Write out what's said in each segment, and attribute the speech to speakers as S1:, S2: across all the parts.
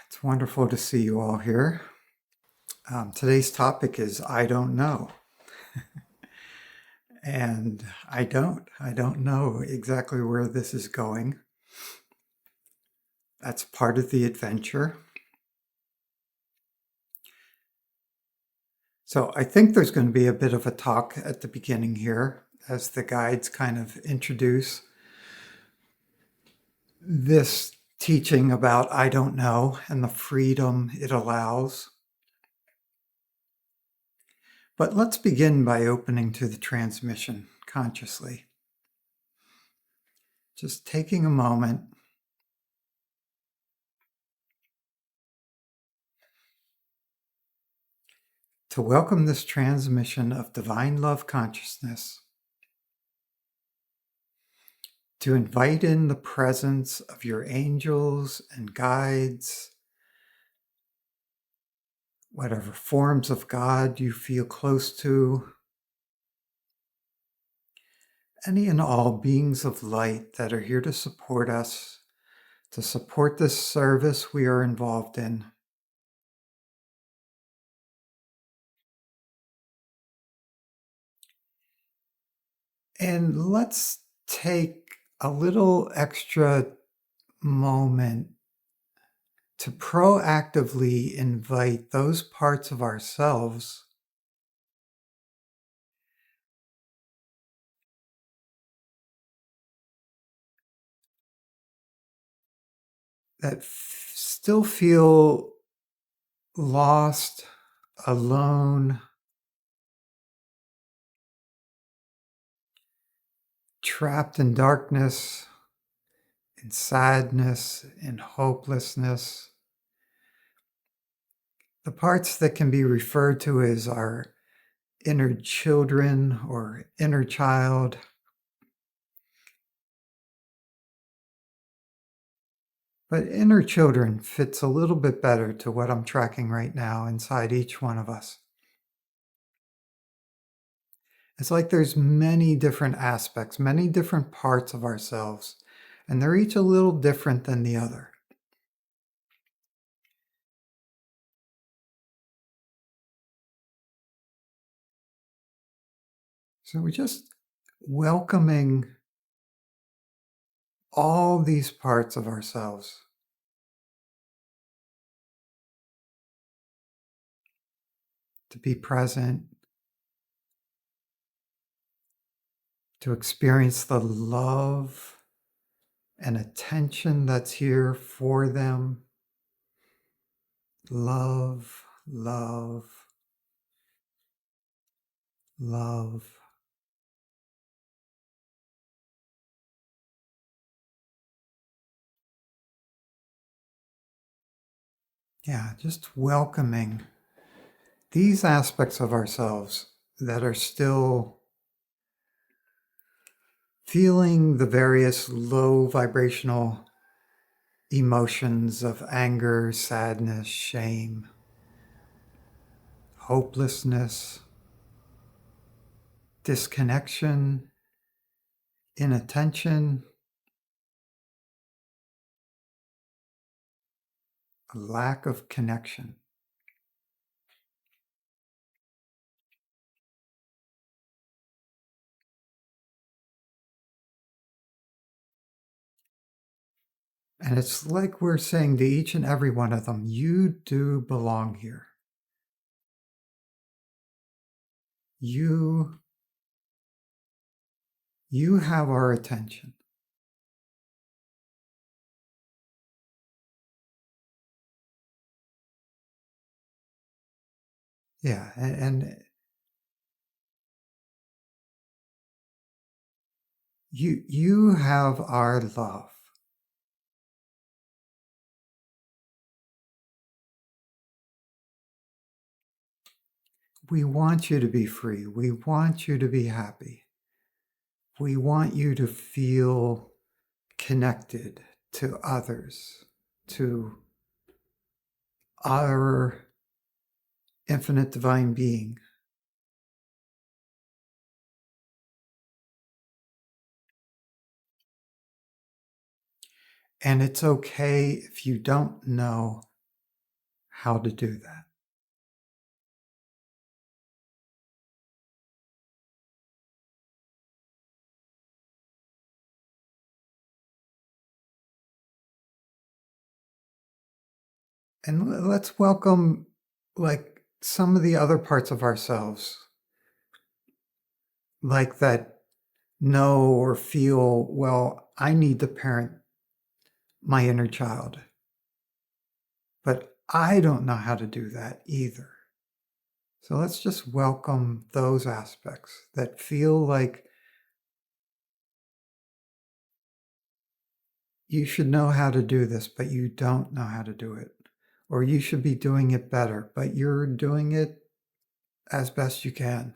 S1: It's wonderful to see you all here. Today's topic is I don't know. And I don't know exactly where this is going. That's part of the adventure. So I think there's going to be a bit of a talk at the beginning here as the guides kind of introduce this teaching about I don't know and the freedom it allows. But let's begin by opening to the transmission consciously. Just taking a moment to welcome this transmission of divine love consciousness, to invite in the presence of your angels and guides, whatever forms of God you feel close to, any and all beings of light that are here to support us, to support this service we are involved in. And let's take a little extra moment to proactively invite those parts of ourselves that still feel lost, alone, trapped in darkness, in sadness, in hopelessness. The parts that can be referred to as our inner children or inner child. But inner children fits a little bit better to what I'm tracking right now inside each one of us. It's like there's many different aspects, many different parts of ourselves, and they're each a little different than the other. So we're just welcoming all these parts of ourselves. To be present, to experience the love and attention that's here for them. Love, love, love. Yeah, just welcoming these aspects of ourselves that are still feeling the various low vibrational emotions of anger, sadness, shame, hopelessness, disconnection, inattention, a lack of connection. And it's like we're saying to each and every one of them, you do belong here. You have our attention. Yeah, and you have our love. We want you to be free. We want you to be happy. We want you to feel connected to others, to our infinite divine being. And it's okay if you don't know how to do that. And let's welcome like some of the other parts of ourselves, like that know or feel, well, I need to parent my inner child, but I don't know how to do that either. So let's just welcome those aspects that feel like you should know how to do this, but you don't know how to do it. Or you should be doing it better, but you're doing it as best you can.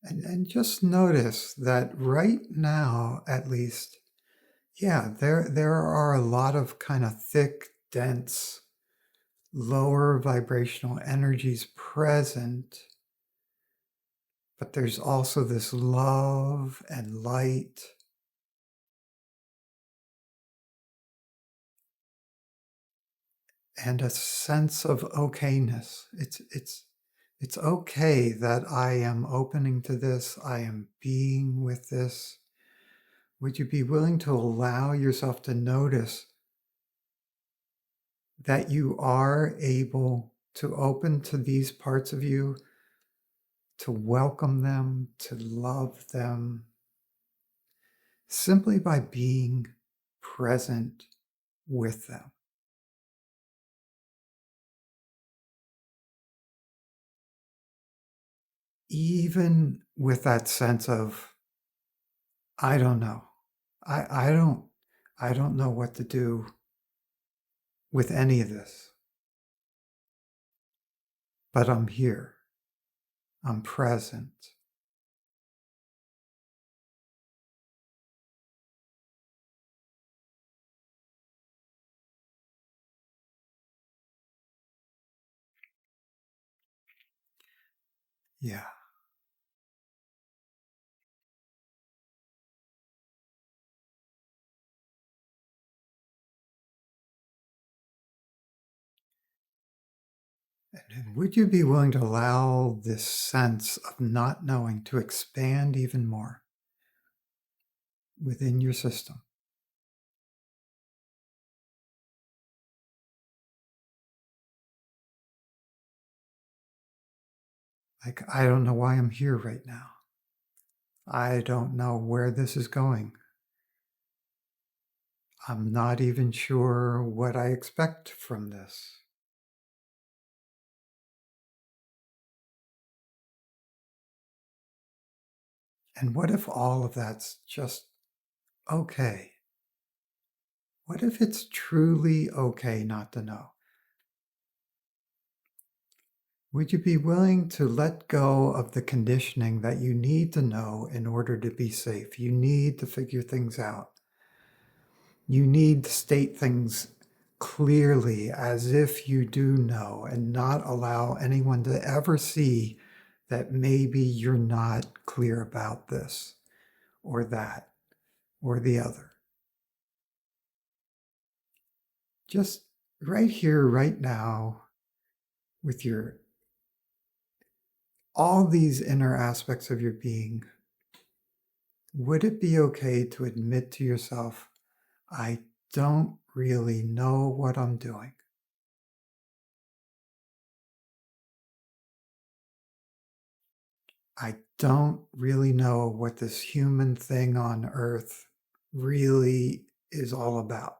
S1: And just notice that right now, at least, yeah, there are a lot of kind of thick, dense, lower vibrational energies present, but there's also this love and light and a sense of okayness. It's okay that I am opening to this, I am being with this. Would you be willing to allow yourself to notice that you are able to open to these parts of you, to welcome them, to love them, simply by being present with them? Even with that sense of, I don't know. I, I don't I don't know what to do with any of this, but I'm here. I'm present. Yeah. And would you be willing to allow this sense of not knowing to expand even more within your system? Like, I don't know why I'm here right now. I don't know where this is going. I'm not even sure what I expect from this. And what if all of that's just okay? What if it's truly okay not to know? Would you be willing to let go of the conditioning that you need to know in order to be safe? You need to figure things out. You need to state things clearly as if you do know and not allow anyone to ever see that maybe you're not clear about this or that or the other. Just right here, right now, with your all these inner aspects of your being, would it be okay to admit to yourself, I don't really know what I'm doing? I don't really know what this human thing on earth really is all about.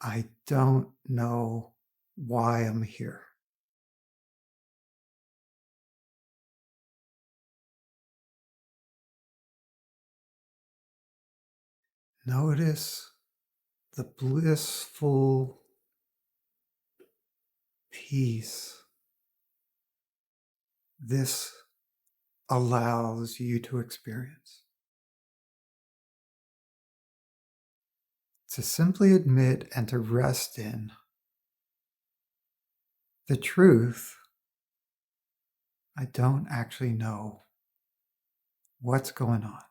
S1: I don't know why I'm here. Notice the blissful peace this allows you to experience. To simply admit and to rest in the truth, I don't actually know what's going on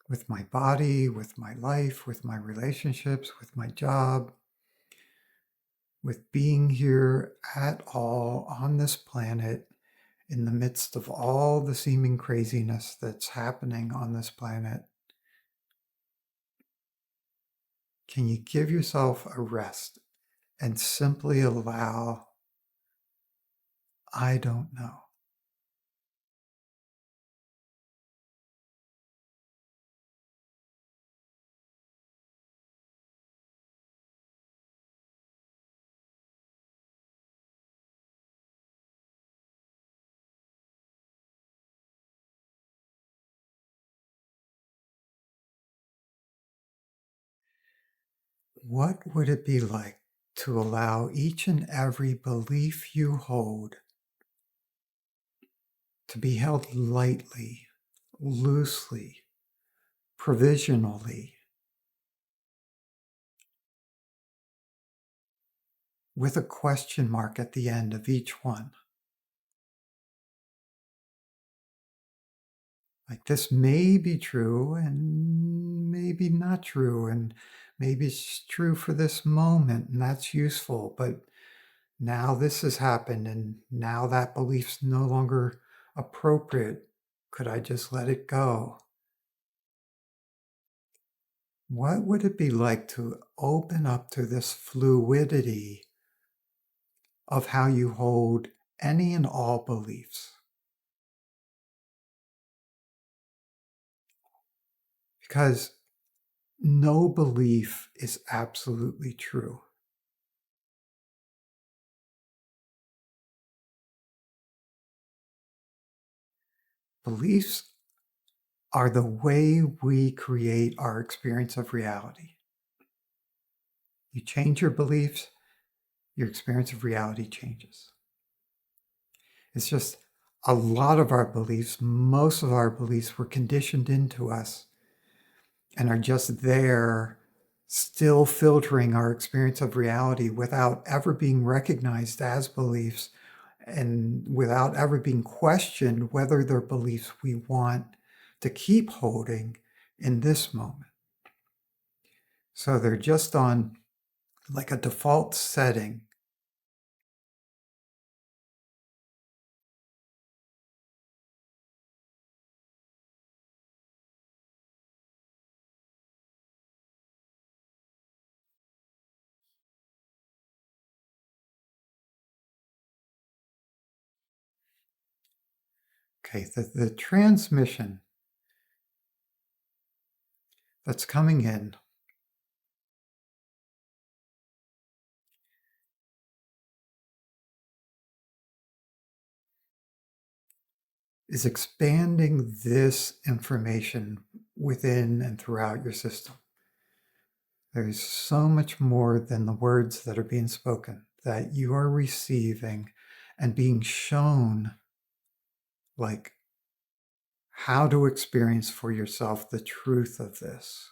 S1: with my body, with my life, with my relationships, with my job, with being here at all on this planet in the midst of all the seeming craziness that's happening on this planet. Can you give yourself a rest and simply allow, I don't know? What would it be like to allow each and every belief you hold to be held lightly, loosely, provisionally, with a question mark at the end of each one? Like, this may be true and maybe not true, and maybe it's true for this moment, and that's useful, but now this has happened, and now that belief's no longer appropriate. Could I just let it go? What would it be like to open up to this fluidity of how you hold any and all beliefs? Because no belief is absolutely true. Beliefs are the way we create our experience of reality. You change your beliefs, your experience of reality changes. It's just a lot of our beliefs, most of our beliefs were conditioned into us and are just there, still filtering our experience of reality without ever being recognized as beliefs and without ever being questioned whether they're beliefs we want to keep holding in this moment. So they're just on like a default setting. Okay, the transmission that's coming in is expanding this information within and throughout your system. There's so much more than the words that are being spoken that you are receiving and being shown, like, how to experience for yourself the truth of this.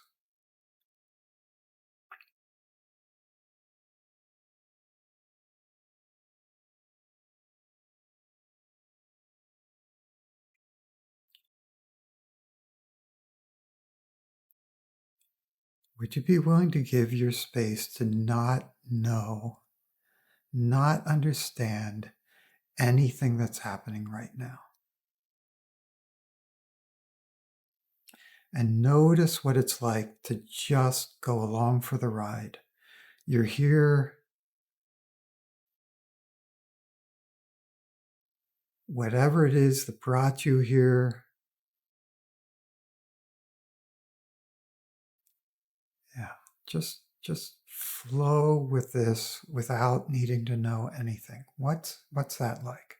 S1: Would you be willing to give your space to not know, not understand anything that's happening right now? And notice what it's like to just go along for the ride. You're here, whatever it is that brought you here. Yeah, just flow with this without needing to know anything. What's that like?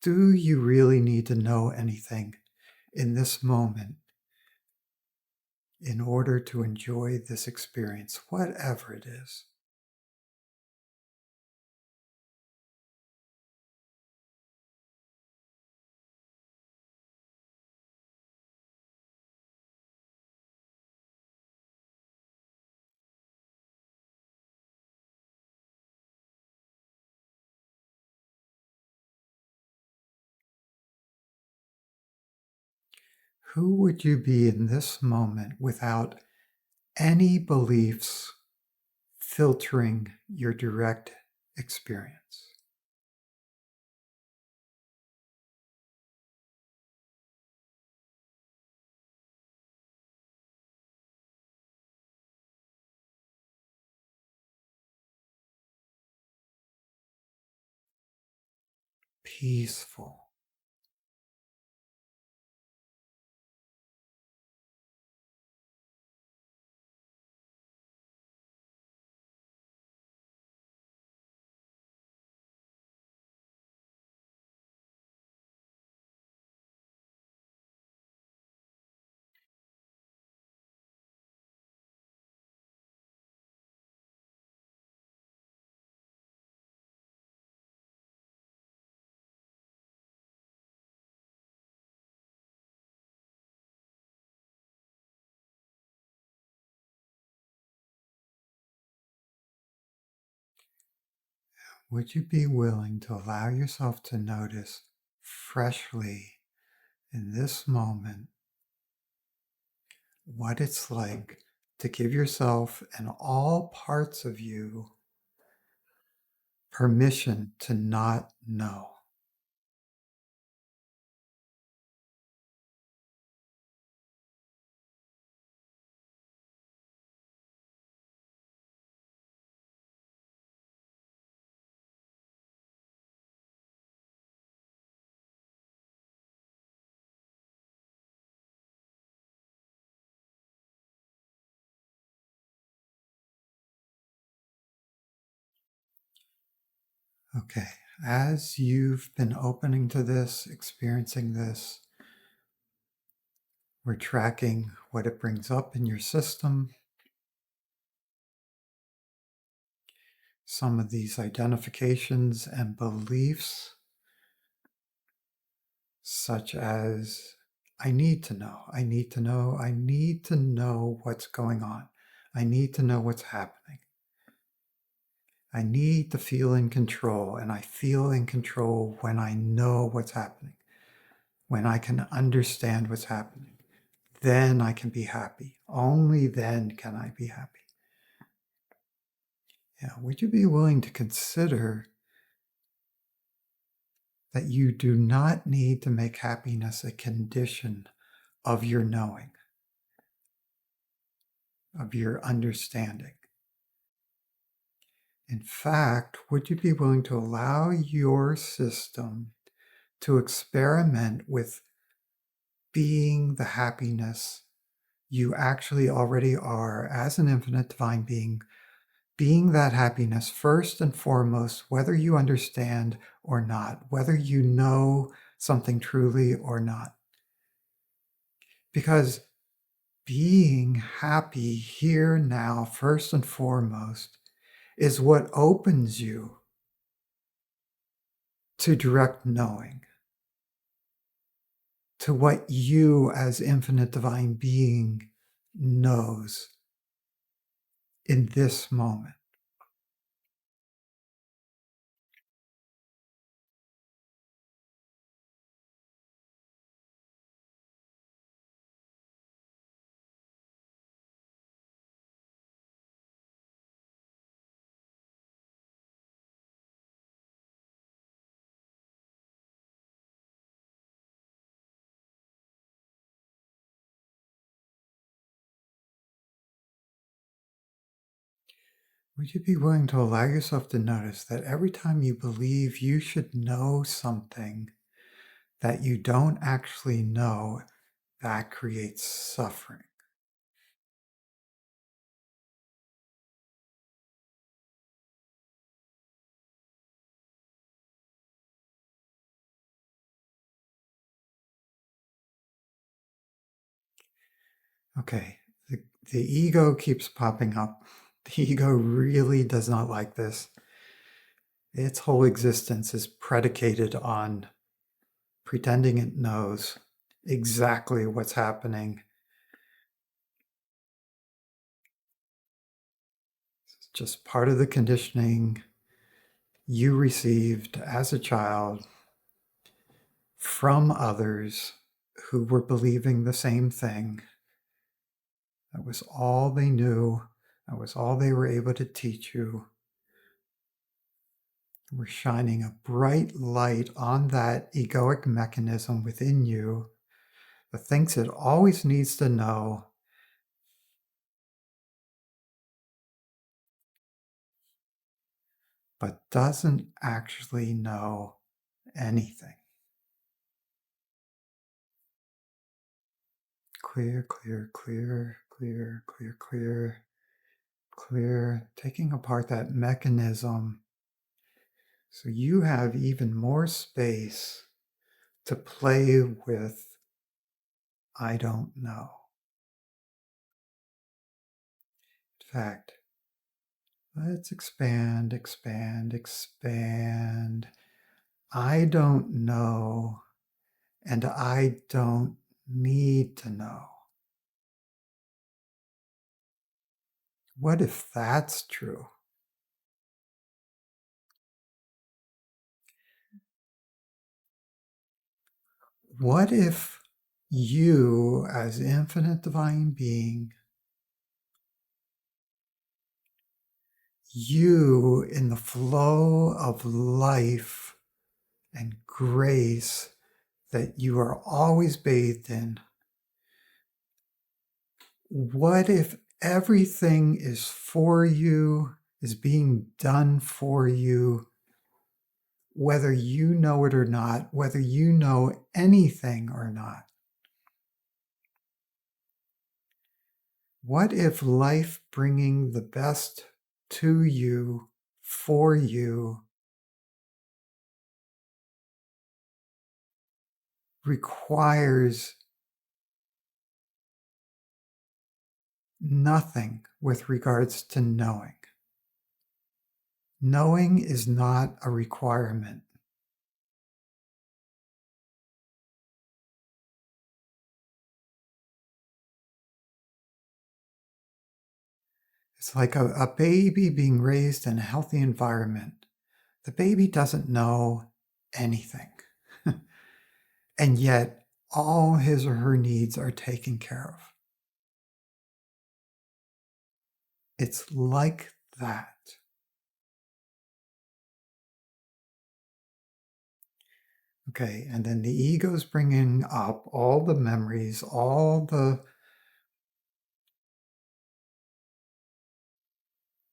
S1: Do you really need to know anything in this moment in order to enjoy this experience, whatever it is. Who would you be in this moment without any beliefs filtering your direct experience? Peaceful. Would you be willing to allow yourself to notice freshly in this moment what it's like to give yourself and all parts of you permission to not know? Okay, as you've been opening to this, experiencing this, we're tracking what it brings up in your system. Some of these identifications and beliefs, such as, I need to know, I need to know, I need to know what's going on. I need to know what's happening. I need to feel in control, and I feel in control when I know what's happening, when I can understand what's happening. Then I can be happy. Only then can I be happy. Yeah, would you be willing to consider that you do not need to make happiness a condition of your knowing, of your understanding? In fact, would you be willing to allow your system to experiment with being the happiness you actually already are as an infinite divine being that happiness first and foremost, whether you understand or not, whether you know something truly or not? Because being happy here now, first and foremost, is what opens you to direct knowing, to what you as infinite divine being knows in this moment. Would you be willing to allow yourself to notice that every time you believe you should know something that you don't actually know, that creates suffering? Okay, the the ego keeps popping up. The ego really does not like this. Its whole existence is predicated on pretending it knows exactly what's happening. It's just part of the conditioning you received as a child from others who were believing the same thing. That was all they knew. That was all they were able to teach you. We're shining a bright light on that egoic mechanism within you that thinks it always needs to know, but doesn't actually know anything. Clear, clear, clear, clear, clear, clear, clear. Taking apart that mechanism so you have even more space to play with I don't know. In fact, let's expand, expand, expand. I don't know, and I don't need to know. What if that's true? What if you, as infinite divine being, you in the flow of life and grace that you are always bathed in, what if everything is for you, is being done for you, whether you know it or not, whether you know anything or not? What if life bringing the best to you, for you, requires nothing with regards to knowing? Knowing is not a requirement. It's like a baby being raised in a healthy environment. The baby doesn't know anything. And yet, all his or her needs are taken care of. It's like that. Okay, and then the ego's bringing up all the memories, all the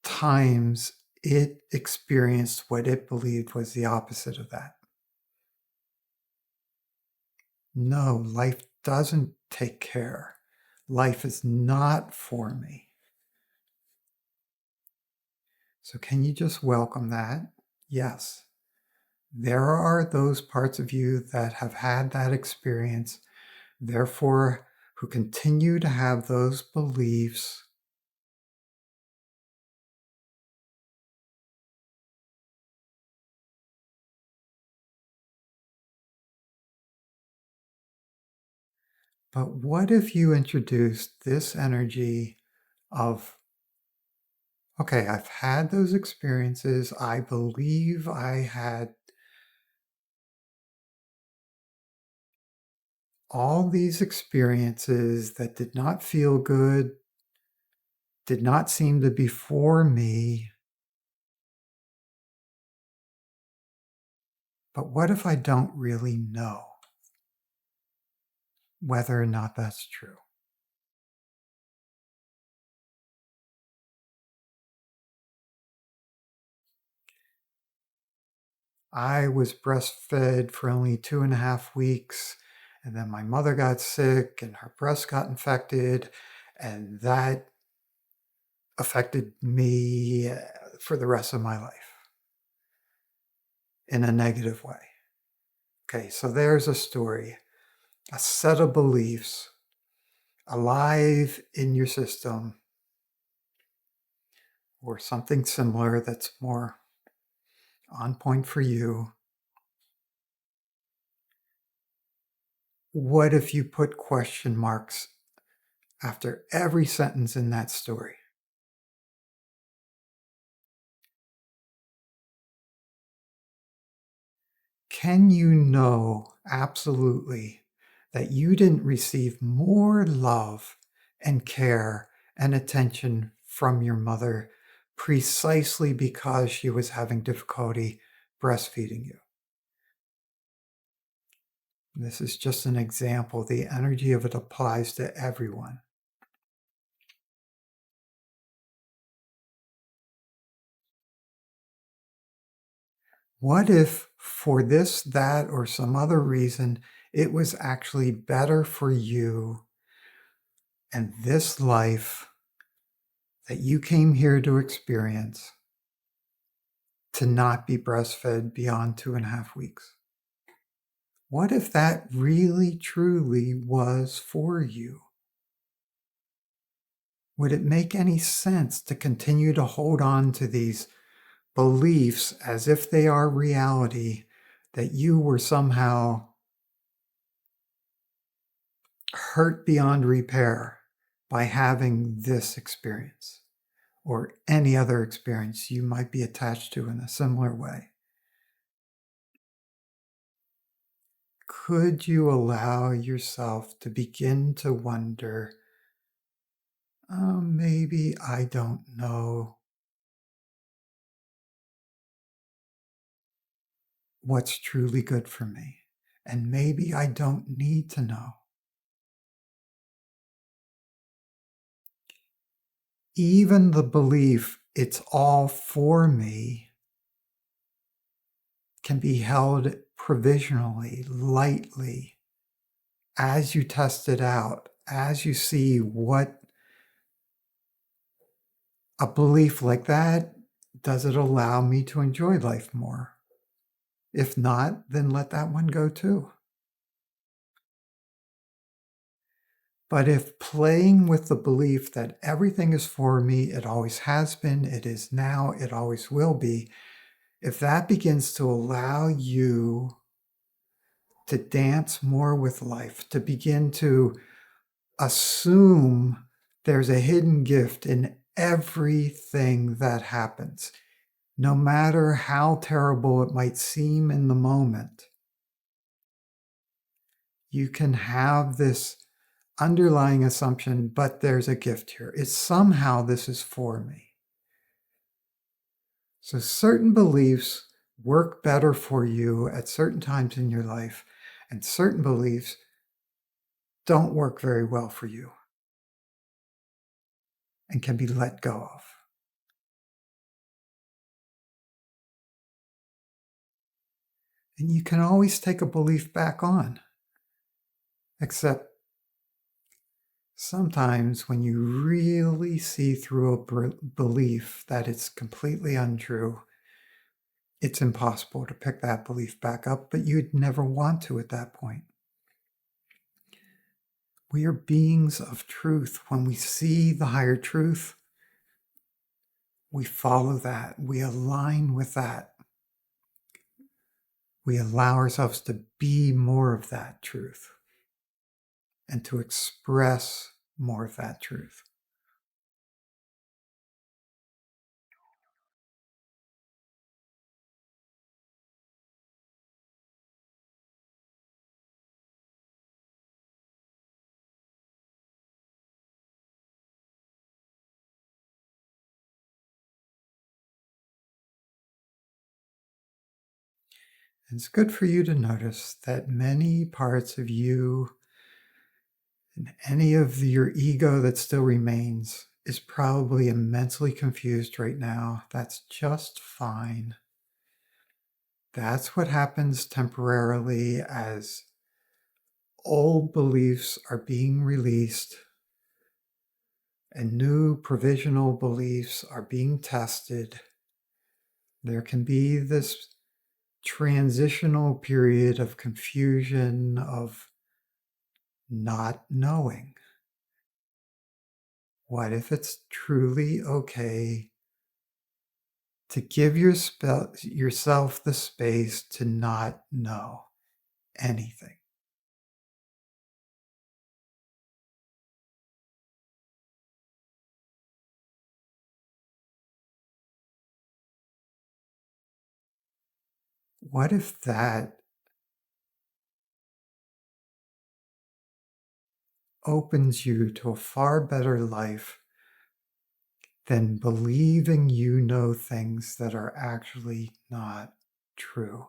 S1: times it experienced what it believed was the opposite of that. No, life doesn't take care. Life is not for me. So can you just welcome that? Yes. There are those parts of you that have had that experience, therefore, who continue to have those beliefs. But what if you introduced this energy of, okay, I've had those experiences. I believe I had all these experiences that did not feel good, did not seem to be for me. But what if I don't really know whether or not that's true? I was breastfed for only 2.5 weeks, and then my mother got sick and her breast got infected, and that affected me for the rest of my life in a negative way. Okay, so there's a story, a set of beliefs, alive in your system, or something similar that's more on point for you, what if you put question marks after every sentence in that story? Can you know absolutely that you didn't receive more love and care and attention from your mother precisely because she was having difficulty breastfeeding you? This is just an example. The energy of it applies to everyone. What if, for this, that, or some other reason, it was actually better for you and this life that you came here to experience to not be breastfed beyond 2.5 weeks? What if that really, truly was for you? Would it make any sense to continue to hold on to these beliefs as if they are reality, that you were somehow hurt beyond repair by having this experience or any other experience you might be attached to in a similar way? Could you allow yourself to begin to wonder, oh, maybe I don't know what's truly good for me, and maybe I don't need to know? Even the belief it's all for me can be held provisionally, lightly, as you test it out, as you see what a belief like that, does it allow me to enjoy life more? If not, then let that one go too. But if playing with the belief that everything is for me, it always has been, it is now, it always will be, if that begins to allow you to dance more with life, to begin to assume there's a hidden gift in everything that happens, no matter how terrible it might seem in the moment, you can have this underlying assumption, but there's a gift here. It's somehow this is for me. So certain beliefs work better for you at certain times in your life, and certain beliefs don't work very well for you and can be let go of. And you can always take a belief back on, except sometimes when you really see through a belief that it's completely untrue, it's impossible to pick that belief back up, but you'd never want to at that point. We are beings of truth. When we see the higher truth, we follow that. We align with that. We allow ourselves to be more of that truth and to express more of that truth. And it's good for you to notice that many parts of you and any of your ego that still remains is probably immensely confused right now. That's just fine. That's what happens temporarily as old beliefs are being released and new provisional beliefs are being tested. There can be this transitional period of confusion, of not knowing. What if it's truly okay to give yourself the space to not know anything? What if that opens you to a far better life than believing you know things that are actually not true?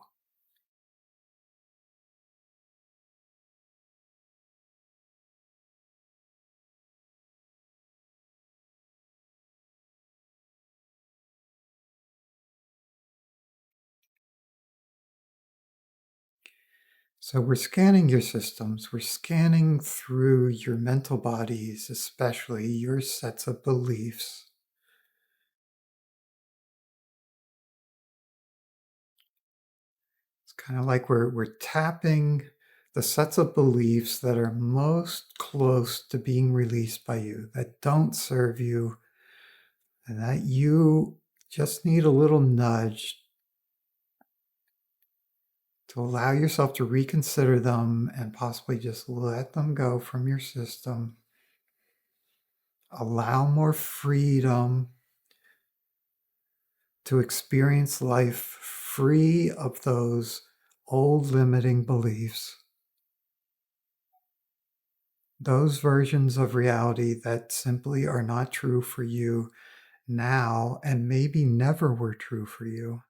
S1: So we're scanning your systems, we're scanning through your mental bodies, especially your sets of beliefs. It's kind of like we're tapping the sets of beliefs that are most close to being released by you, that don't serve you, and that you just need a little nudge to allow yourself to reconsider them and possibly just let them go from your system. Allow more freedom to experience life free of those old limiting beliefs, those versions of reality that simply are not true for you now and maybe never were true for you.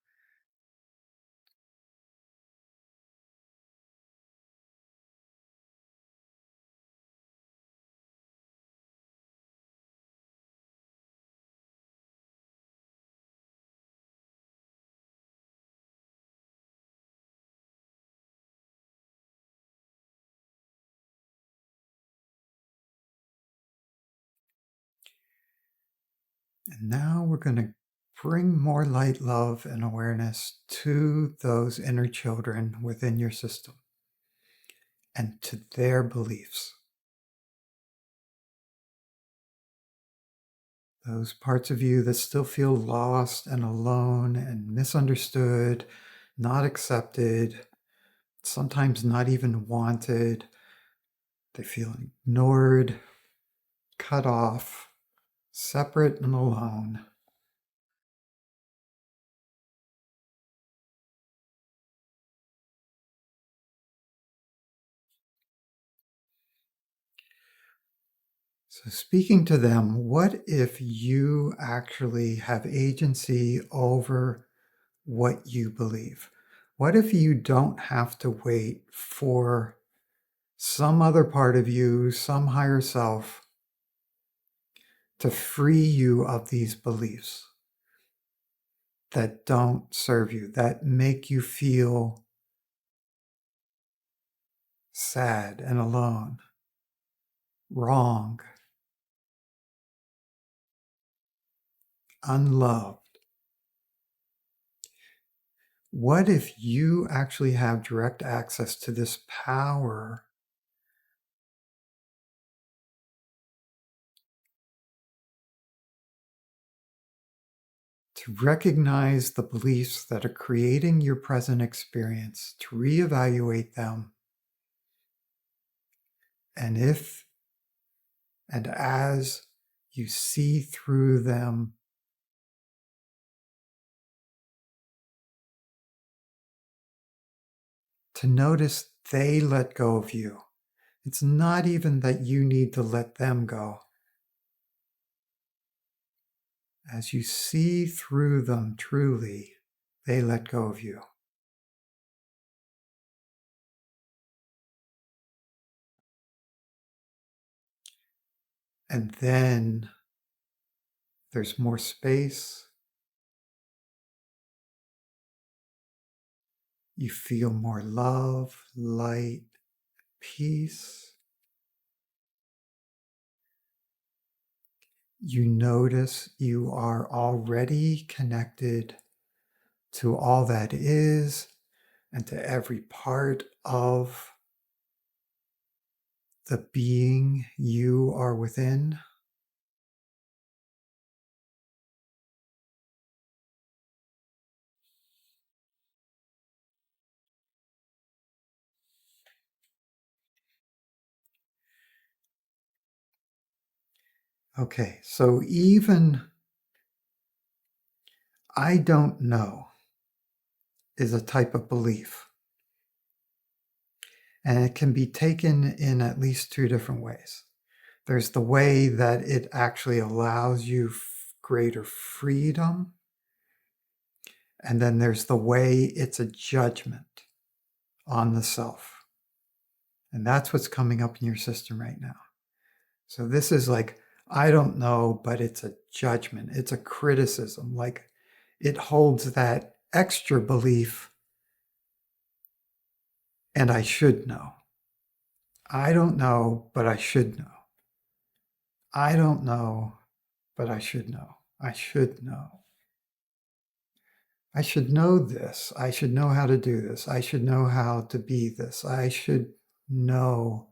S1: And now we're going to bring more light, love, and awareness to those inner children within your system and to their beliefs. Those parts of you that still feel lost and alone and misunderstood, not accepted, sometimes not even wanted. They feel ignored, cut off, separate and alone. So, speaking to them, what if you actually have agency over what you believe? What if you don't have to wait for some other part of you, some higher self, to free you of these beliefs that don't serve you, that make you feel sad and alone, wrong, unloved? What if you actually have direct access to this power to recognize the beliefs that are creating your present experience, to reevaluate them, and if and as you see through them, to notice they let go of you. It's not even that you need to let them go. As you see through them truly, they let go of you. And then there's more space. You feel more love, light, peace. You notice you are already connected to all that is and to every part of the being you are within. Okay, so even I don't know is a type of belief. And it can be taken in at least two different ways. There's the way that it actually allows you greater freedom. And then there's the way it's a judgment on the self. And that's what's coming up in your system right now. So this is like, I don't know, but it's a judgment. It's a criticism. Like it holds that extra belief, and I should know. I don't know, but I should know. I don't know, but I should know. I should know. I should know this. I should know how to do this. I should know how to be this. I should know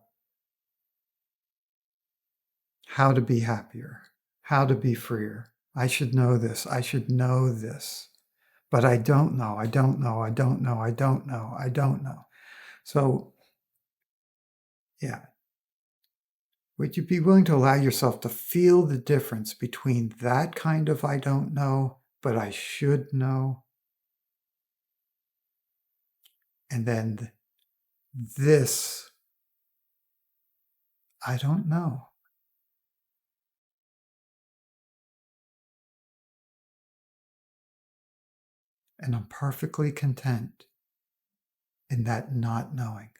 S1: how to be happier, how to be freer. I should know this. I should know this. But I don't know. I don't know. I don't know. I don't know. I don't know. So, yeah. Would you be willing to allow yourself to feel the difference between that kind of I don't know, but I should know, and then this I don't know? And I'm perfectly content in that not knowing.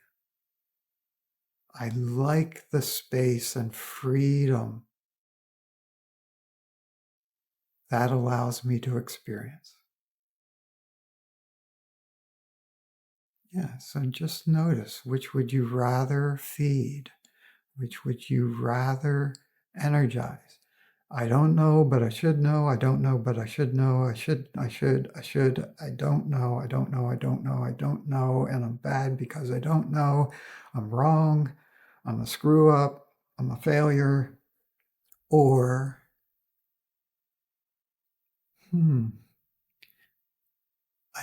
S1: I like the space and freedom that allows me to experience. Yeah, so just notice, which would you rather feed? Which would you rather energize? I don't know, but I should know. I don't know, but I should know. I don't know. I don't know. I don't know. I don't know. And I'm bad because I don't know. I'm wrong. I'm a screw up. I'm a failure. Or, I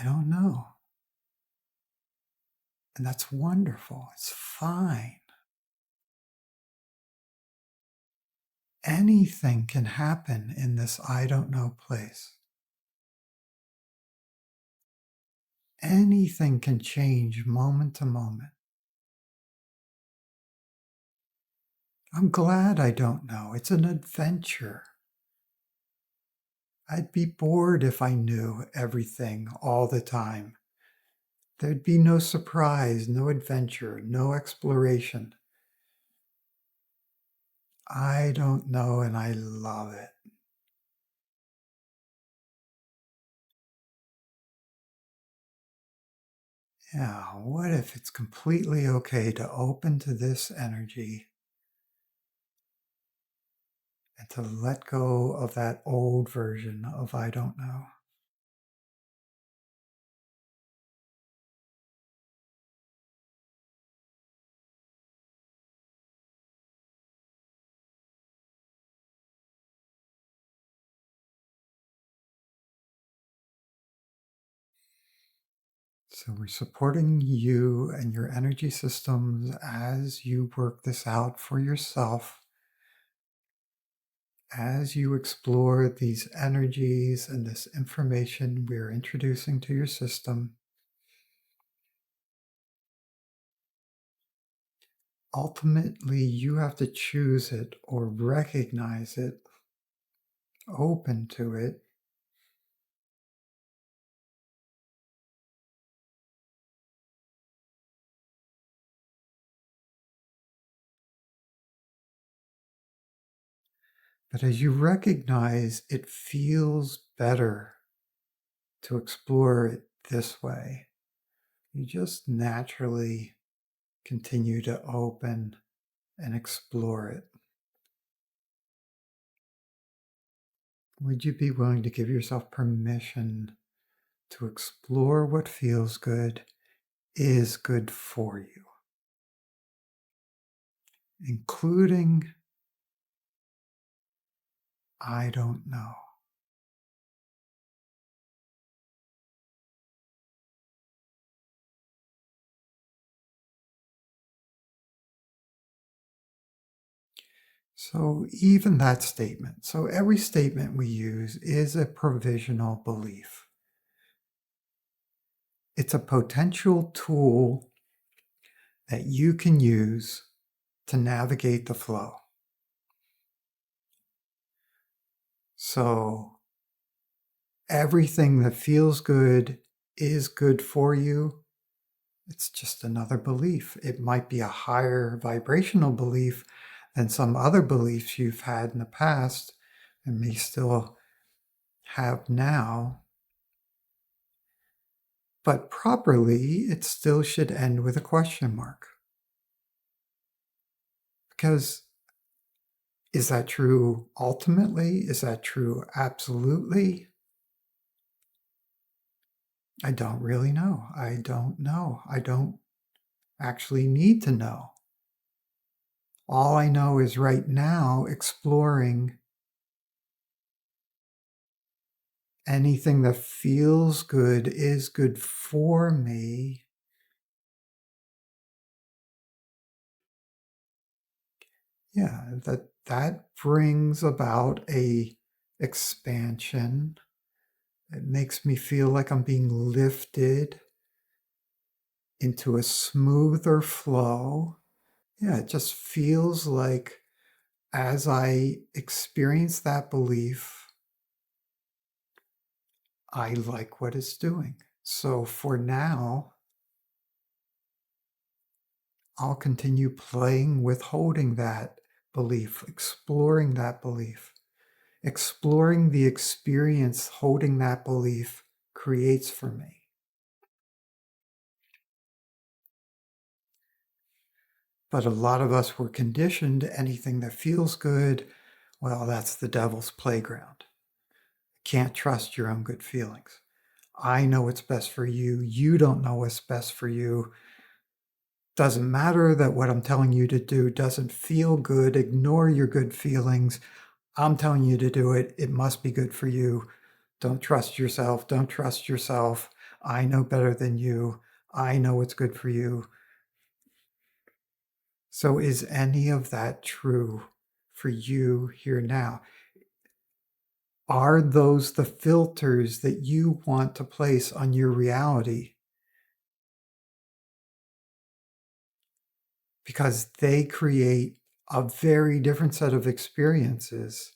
S1: don't know. And that's wonderful. It's fine. Anything can happen in this I don't know place. Anything can change moment to moment. I'm glad I don't know. It's an adventure. I'd be bored if I knew everything all the time. There'd be no surprise, no adventure, no exploration. I don't know, and I love it. Yeah, what if it's completely okay to open to this energy and to let go of that old version of I don't know? So we're supporting you and your energy systems as you work this out for yourself, as you explore these energies and this information we're introducing to your system. Ultimately, you have to choose it or recognize it, open to it. But as you recognize, it feels better to explore it this way. You just naturally continue to open and explore it. Would you be willing to give yourself permission to explore what feels good, is good for you, including I don't know? So even that statement, so every statement we use is a provisional belief. It's a potential tool that you can use to navigate the flow. So everything that feels good is good for you. It's just another belief. It might be a higher vibrational belief than some other beliefs you've had in the past and may still have now. But properly, it still should end with a question mark. Because is that true ultimately? Is that true absolutely? I don't really know. I don't know. I don't actually need to know. All I know is right now exploring anything that feels good is good for me. Yeah, that brings about a expansion. It makes me feel like I'm being lifted into a smoother flow. Yeah, it just feels like as I experience that belief, I like what it's doing. So for now, I'll continue playing with holding that belief, exploring that belief, exploring the experience holding that belief creates for me. But a lot of us were conditioned anything that feels good, well, that's the devil's playground. Can't trust your own good feelings. I know what's best for you. You don't know what's best for you. Doesn't matter that what I'm telling you to do doesn't feel good. Ignore your good feelings. I'm telling you to do it. It must be good for you. Don't trust yourself. Don't trust yourself. I know better than you. I know what's good for you. So, is any of that true for you here now? Are those the filters that you want to place on your reality? Because they create a very different set of experiences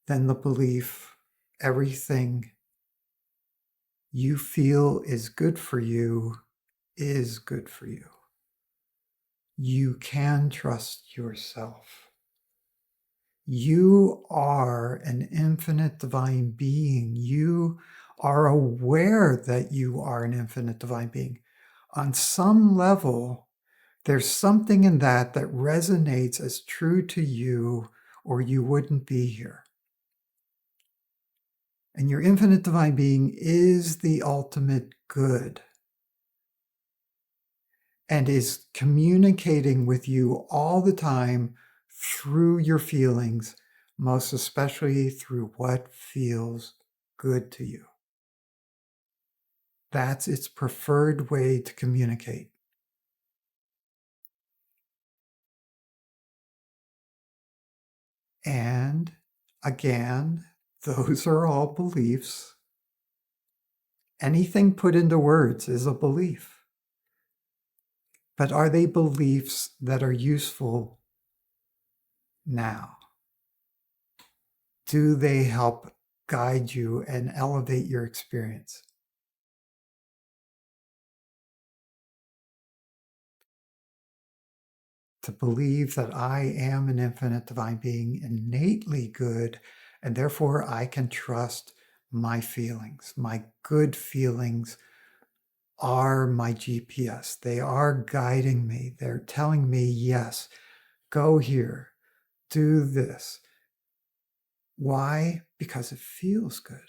S1: than the belief everything you feel is good for you is good for you. You can trust yourself. You are an infinite divine being. You are aware that you are an infinite divine being. On some level, there's something in that that resonates as true to you, or you wouldn't be here. And your infinite divine being is the ultimate good and is communicating with you all the time through your feelings, most especially through what feels good to you. That's its preferred way to communicate. And again, those are all beliefs. Anything put into words is a belief. But are they beliefs that are useful now? Do they help guide you and elevate your experience? To believe that I am an infinite divine being, innately good, and therefore I can trust my feelings. My good feelings are my GPS. They are guiding me. They're telling me, yes, go here, do this. Why? Because it feels good.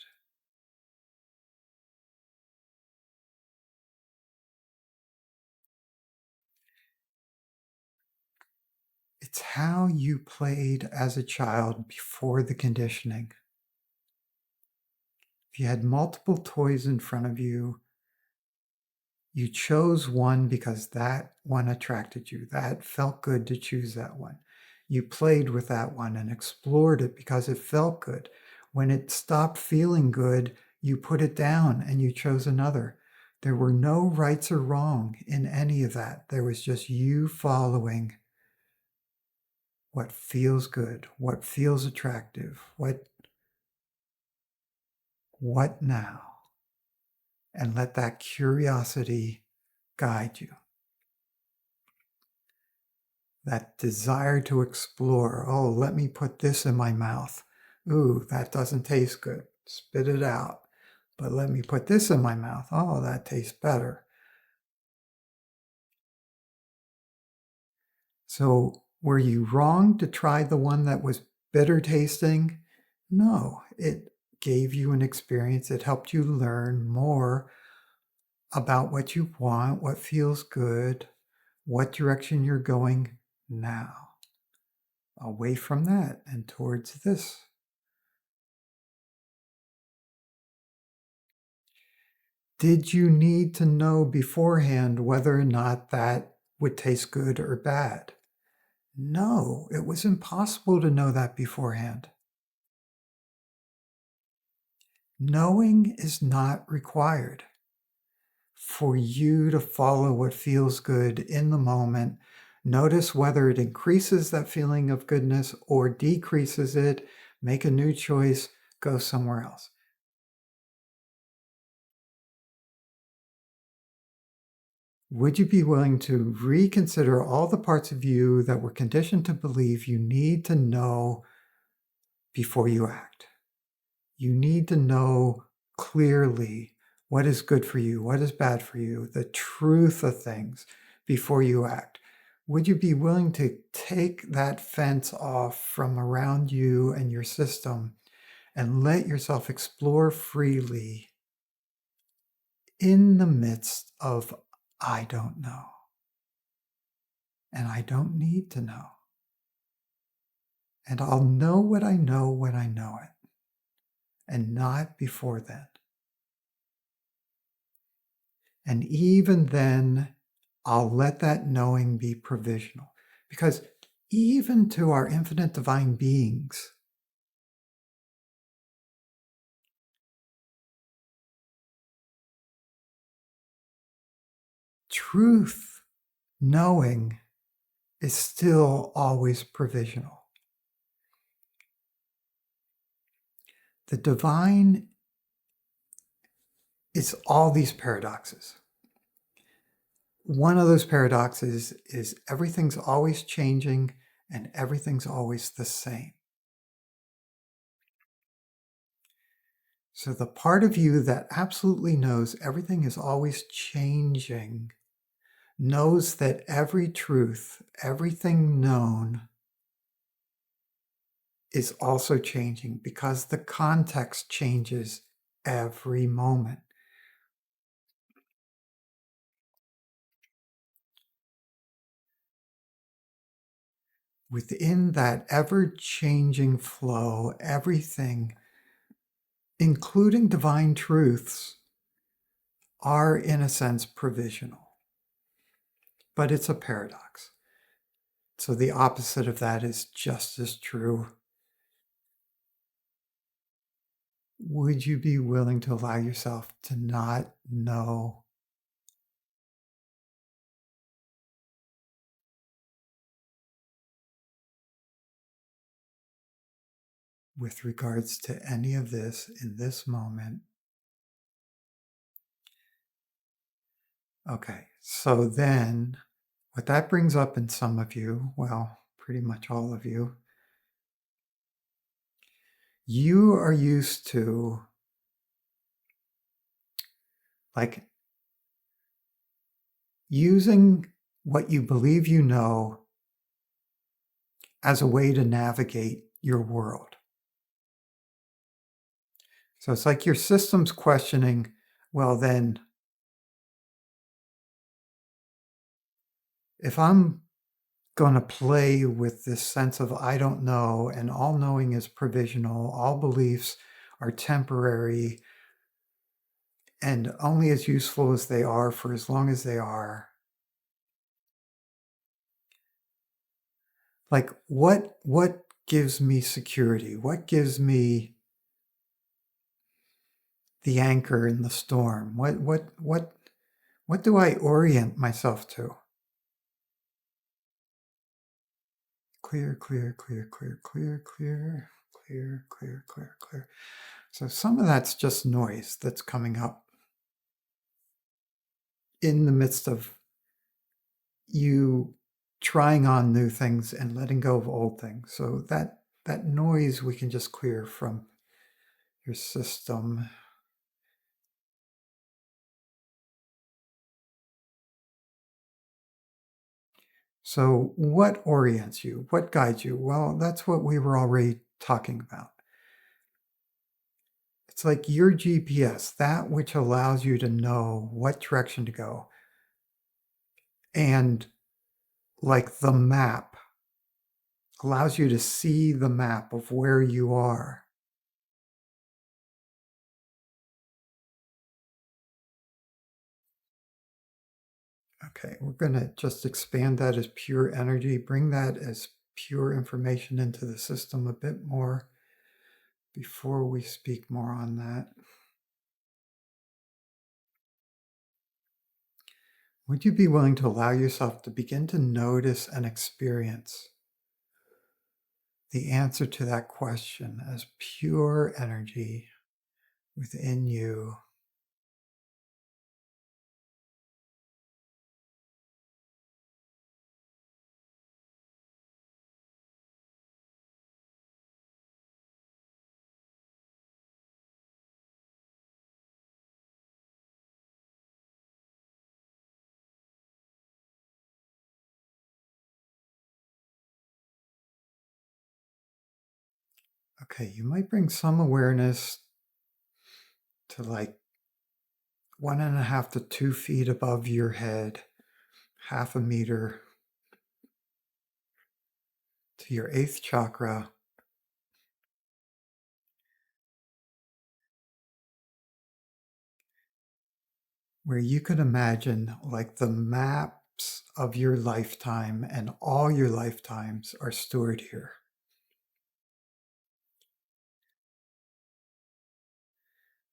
S1: It's how you played as a child before the conditioning. If you had multiple toys in front of you, You chose one because that one attracted you. That felt good to choose that one. You played with that one and explored it because it felt good. When it stopped feeling good, you put it down and you chose another. There were no rights or wrong in any of that. There was just you following what feels good, what feels attractive, what now? And let that curiosity guide you. That desire to explore. Oh, let me put this in my mouth. Ooh, that doesn't taste good. Spit it out. But let me put this in my mouth. Oh, that tastes better. So, were you wrong to try the one that was bitter tasting? No, it gave you an experience. It helped you learn more about what you want, what feels good, what direction you're going now. Away from that and towards this. Did you need to know beforehand whether or not that would taste good or bad? No, it was impossible to know that beforehand. Knowing is not required for you to follow what feels good in the moment. Notice whether it increases that feeling of goodness or decreases it. Make a new choice, go somewhere else. Would you be willing to reconsider all the parts of you that were conditioned to believe you need to know before you act? You need to know clearly what is good for you, what is bad for you, the truth of things before you act. Would you be willing to take that fence off from around you and your system and let yourself explore freely in the midst of, I don't know, and I don't need to know. And I'll know what I know when I know it, and not before then. And even then, I'll let that knowing be provisional. Because even to our infinite divine beings, truth, knowing, is still always provisional. The divine is all these paradoxes. One of those paradoxes is everything's always changing and everything's always the same. So the part of you that absolutely knows everything is always changing knows that every truth, everything known is also changing because the context changes every moment. Within that ever-changing flow, everything, including divine truths, are in a sense provisional. But it's a paradox. So the opposite of that is just as true. Would you be willing to allow yourself to not know with regards to any of this in this moment? Okay, so then what that brings up in some of you, well, pretty much all of you, you are used to like using what you believe you know as a way to navigate your world. So it's like your system's questioning, well, then, if I'm going to play with this sense of I don't know, and all knowing is provisional, all beliefs are temporary, and only as useful as they are for as long as they are. Like what gives me security? What gives me the anchor in the storm? What do I orient myself to? Clear, clear, clear, clear, clear, clear, clear, clear, clear, clear. So some of that's just noise that's coming up in the midst of you trying on new things and letting go of old things. So that noise we can just clear from your system. So what orients you? What guides you? Well, that's what we were already talking about. It's like your GPS, that which allows you to know what direction to go. And like the map allows you to see the map of where you are. Okay, we're going to just expand that as pure energy, bring that as pure information into the system a bit more before we speak more on that. Would you be willing to allow yourself to begin to notice and experience the answer to that question as pure energy within you? Okay, you might bring some awareness to like 1.5 to 2 feet above your head, half a meter, to your 8th chakra, where you could imagine like the maps of your lifetime and all your lifetimes are stored here.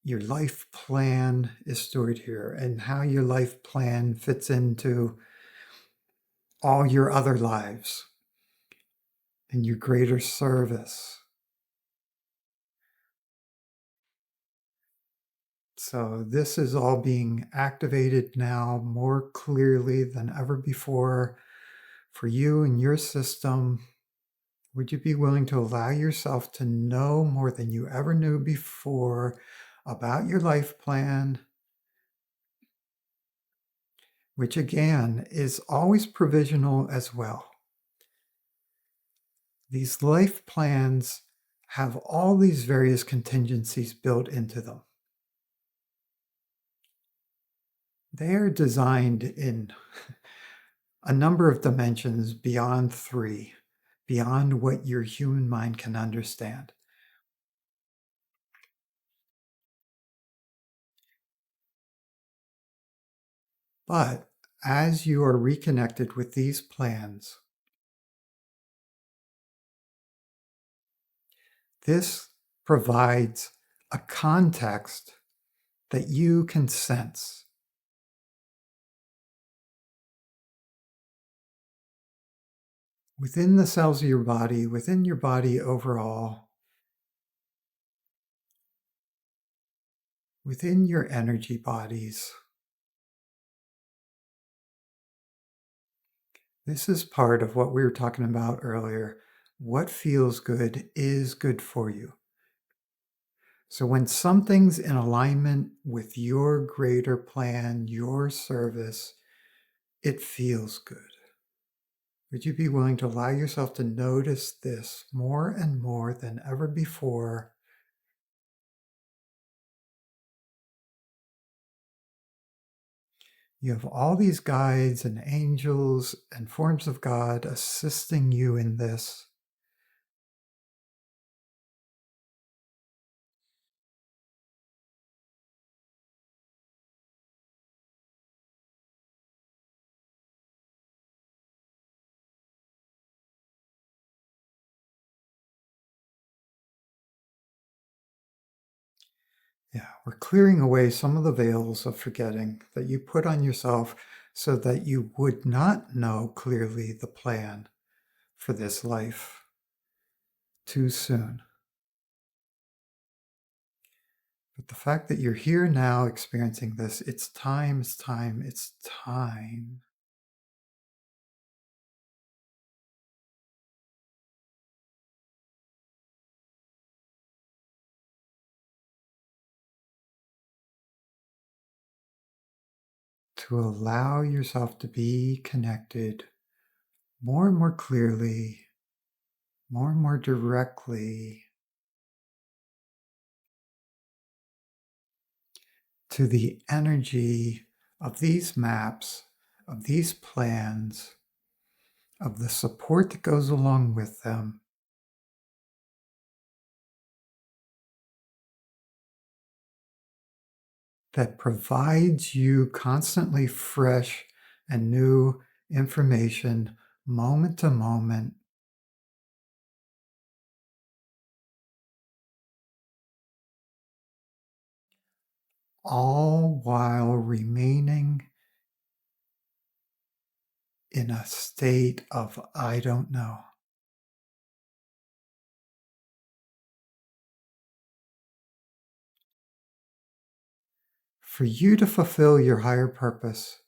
S1: Your life plan is stored here, and how your life plan fits into all your other lives and your greater service. So this is all being activated now more clearly than ever before for you and your system. Would you be willing to allow yourself to know more than you ever knew before about your life plan, which again is always provisional as well? These life plans have all these various contingencies built into them. They are designed in a number of dimensions beyond 3, beyond what your human mind can understand. But as you are reconnected with these plans, this provides a context that you can sense. Within the cells of your body, within your body overall, within your energy bodies. This is part of what we were talking about earlier. What feels good is good for you. So when something's in alignment with your greater plan, your service, it feels good. Would you be willing to allow yourself to notice this more and more than ever before? You have all these guides and angels and forms of God assisting you in this. Yeah, we're clearing away some of the veils of forgetting that you put on yourself so that you would not know clearly the plan for this life too soon. But the fact that you're here now experiencing this, it's time, it's time, it's time to allow yourself to be connected more and more clearly, more and more directly to the energy of these maps, of these plans, of the support that goes along with them, that provides you constantly fresh and new information moment to moment, all while remaining in a state of I don't know. For you to fulfill your higher purpose,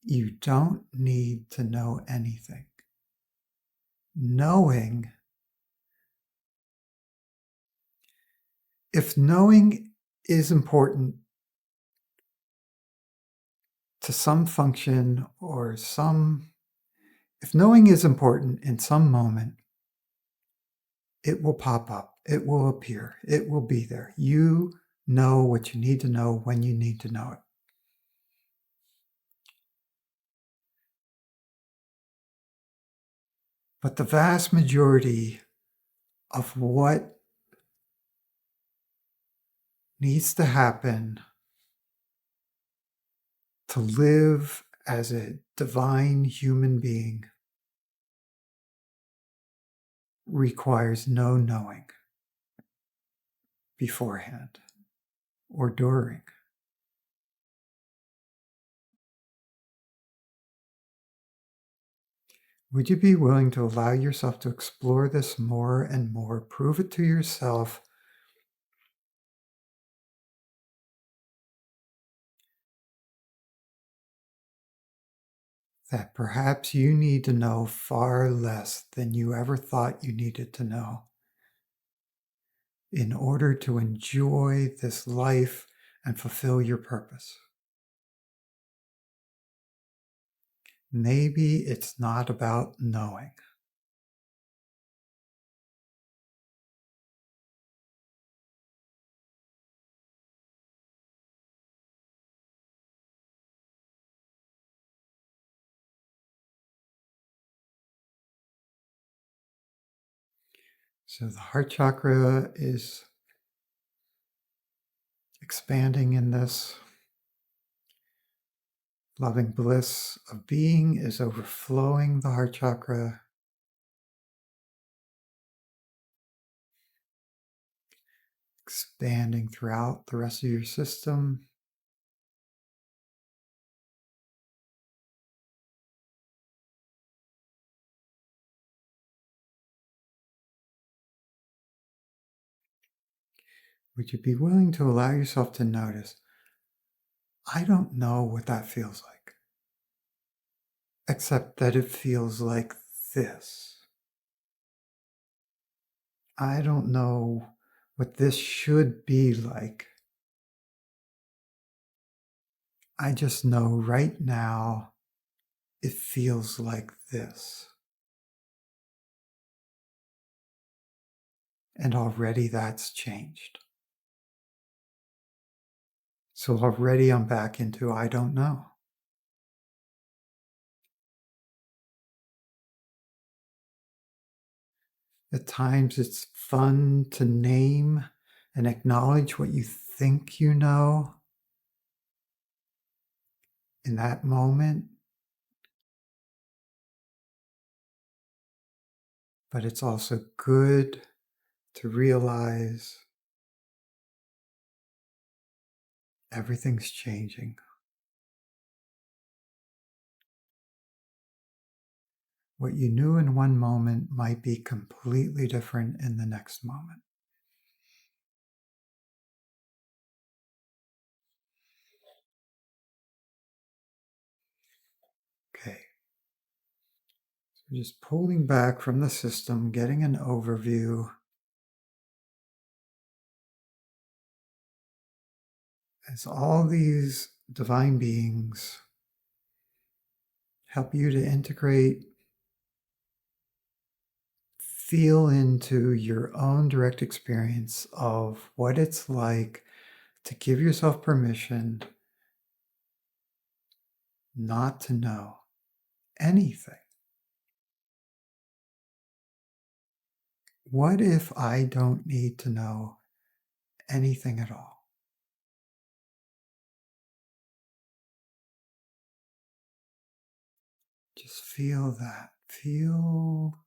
S1: you don't need to know anything. Knowing, if knowing is important to some function or if knowing is important in some moment, it will pop up, it will appear, it will be there. You know what you need to know when you need to know it. But the vast majority of what needs to happen to live as a divine human being requires no knowing beforehand or during. Would you be willing to allow yourself to explore this more and more? Prove it to yourself that perhaps you need to know far less than you ever thought you needed to know in order to enjoy this life and fulfill your purpose. Maybe it's not about knowing. So the heart chakra is expanding in this. Loving bliss of being is overflowing the heart chakra. Expanding throughout the rest of your system. Would you be willing to allow yourself to notice, I don't know what that feels like, except that it feels like this. I don't know what this should be like. I just know right now it feels like this. And already that's changed. So already I'm back into I don't know. At times it's fun to name and acknowledge what you think you know in that moment. But it's also good to realize everything's changing. What you knew in one moment might be completely different in the next moment. Okay. So just pulling back from the system, getting an overview. As all these divine beings help you to integrate, feel into your own direct experience of what it's like to give yourself permission not to know anything. What if I don't need to know anything at all? Just feel that. Feel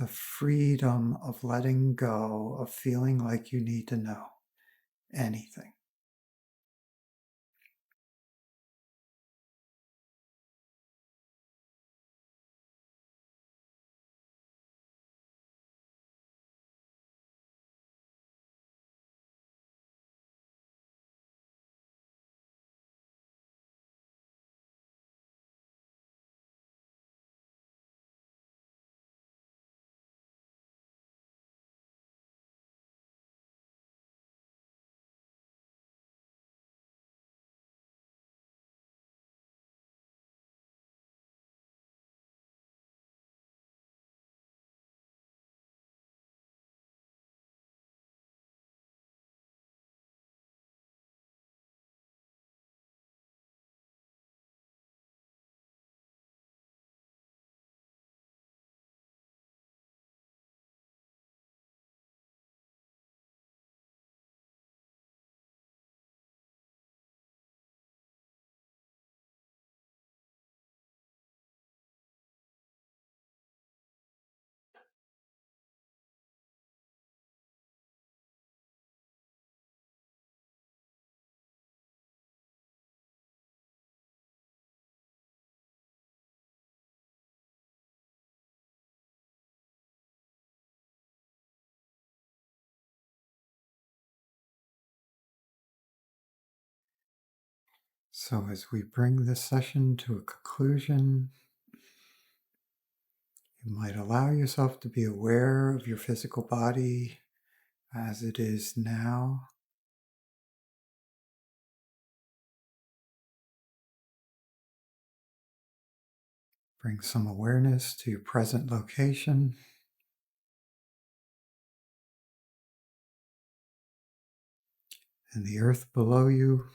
S1: the freedom of letting go of feeling like you need to know anything. So, as we bring this session to a conclusion, you might allow yourself to be aware of your physical body as it is now. Bring some awareness to your present location and the earth below you.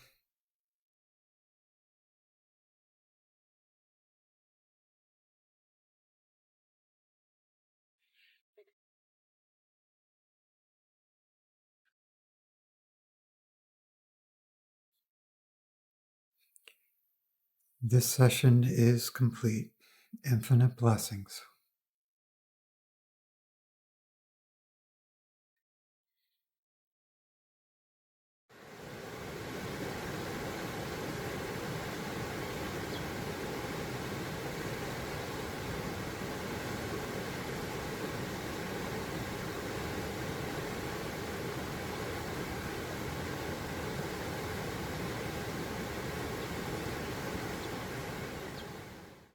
S1: This session is complete. Infinite blessings.